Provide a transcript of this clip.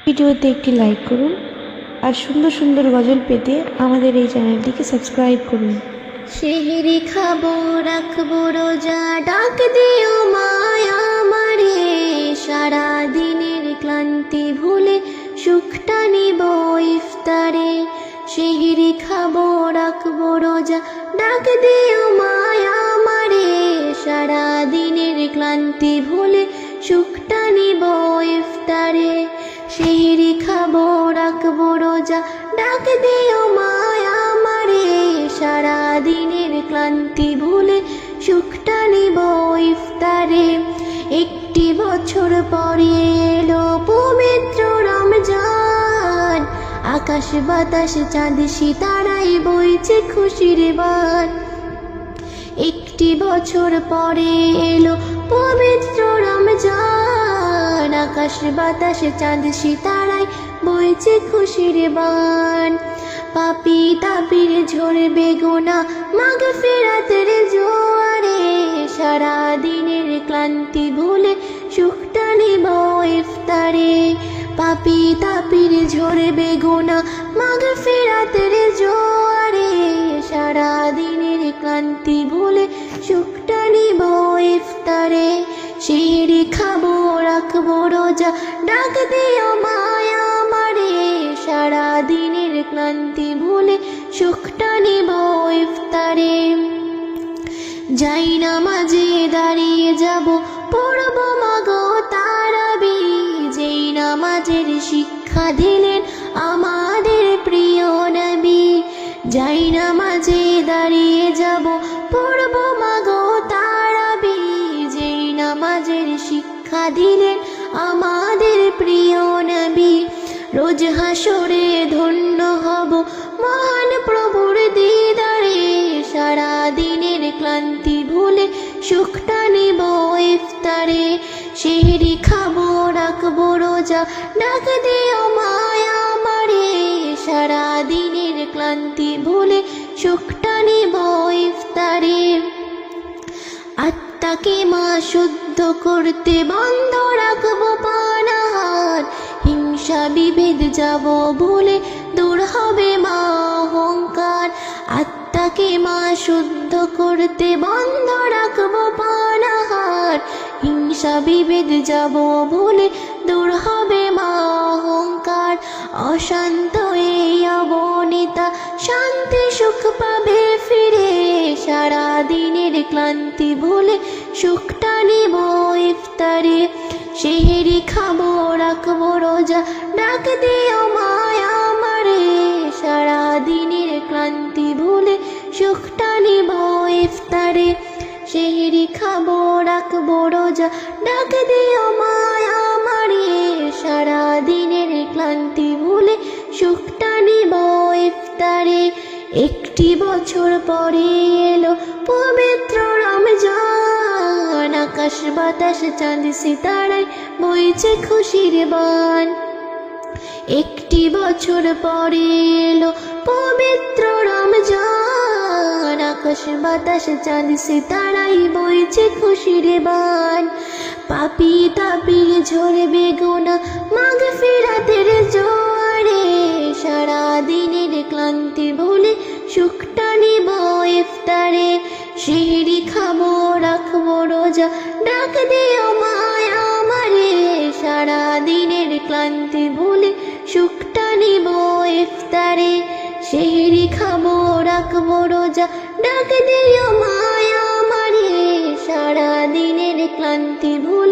ভিডিওতে একটি লাইক করুন আর সুন্দর সুন্দর গজল পেতে আমাদের এই চ্যানেলটিকে সাবস্ক্রাইব করুন। সেহরি খাবো রাখবো রোজা, ডাক দিও মায়া আমারে, সারা দিনের ক্লান্তি ভুলে সুখটা নিব ইফতারে। সেহরি খাবো রাখবো রোজা, ডাক দিও মায়া আমারে, সারা দিনের ক্লান্তি ভুলে সুখটা নিব ইফতারে। সেহরি খাবো রাখবো রোজা, ডাক দিও মায়া আমারে, সারা দিনের ক্লান্তি ভুলে সুখটা নিব ইফতারে। একটি বছর পরে এলো পবিত্র রমজান, আকাশ বাতাস চাঁদ সিতারাই বইছে খুশির বান। একটি বছর পরে এলো পবিত্র রমজান, আকাশ বাতাস চাঁদ সিতারাই বইছে খুশির বান। পাপী তাপির ঝরবে গুনাহ মাগফিরাতের জোয়ারে, সারা দিনের ক্লান্তি ভুলে সুখটা নিব ইফতারে। পাপী তাপির ঝরবে গুনাহ মাগফিরাতের জোয়ারে, সারা দিনের ক্লান্তি ভুলে সুখটা নিব ইফতারে। সেহরি খাবো রাখবো রোজা, ডাক দিও মায়া আমারে, সারা দিনের ক্লান্তি ভুলে সুখটা নিব ইফতারে। যাই নামাজে দাঁড়িয়ে যাব পড়ব মাগো তারাবি, যেই নামাজের শিক্ষা দিলেন আমাদের প্রিয় নবী। যাই নামাজে দাঁড়িয়ে যাব পড়ব মাগো তারাবি, যেই নামাজের শিক্ষা দিলেন আমাদের প্রিয় নবী। রোজ হাসরে ধন্য হব মহান প্রভুর দিদারে, সারা দিনের ক্লান্তি ভুলে সুখটা নিব ইফতারে। সেহরি খাবো রাখবো রোজা, ডাক দিও মায়া আমারে, সারা দিনের ক্লান্তি ভুলে সুখটা নিব ইফতারে। আত্মাকে মা শুদ্ধ করতে বন্ধ রাখবো পানাহার, হিংসা বিভেদ যাব ভুলে দূর হবে মা অহংকার। আত্মাকে মা শুদ্ধ করতে বন্ধ রাখবো পানাহার, হিংসা বিভেদ যাব ভুলে দূর হবে মা অহংকার। অশান্ত এই অবনীতা শান্তি সুখ পাবে ফিরে, সারা দিনের ক্লান্তি ভুলে সুখটা নিব ইফতারে। সেহরি খাবো রাখবো রোজা, ডাক দিও মায়া আমারে, সারা দিনের ক্লান্তি ভুলে সুখটা নিব ইফতারে। সেহরি খাবো রাখবো রোজা, ডাক দিও মায়া আমারে, সারা দিনের ক্লান্তি ভুলে সুখটা নিব ইফতারে। একটি বছর পরে এলো পবিত্র রমজান, আকাশ বাতাস চাঁদ সিতারাই বইছে খুশির বান। একটি বছর পরে এলো পবিত্র রমজান, আকাশ বাতাস চাঁদ সিতারাই বইছে খুশির বান। পাপী তাপির ঝরবে গুনাহ মাগফিরাতের জোয়ারে, সারা দিনের ক্লান্তি ভুলে সুখটা নিব ইফতারে। সেহরি খাবো রাখবো রোজা, ডাক দিও মায়া আমারে, সারা দিনের ক্লান্তি ভুলে সুখটা নিব ইফতারে। সেহরি খাবো রাখবো রোজা, ডাক দিও মায়া আমারে, সারা দিনের ক্লান্তি ভুলে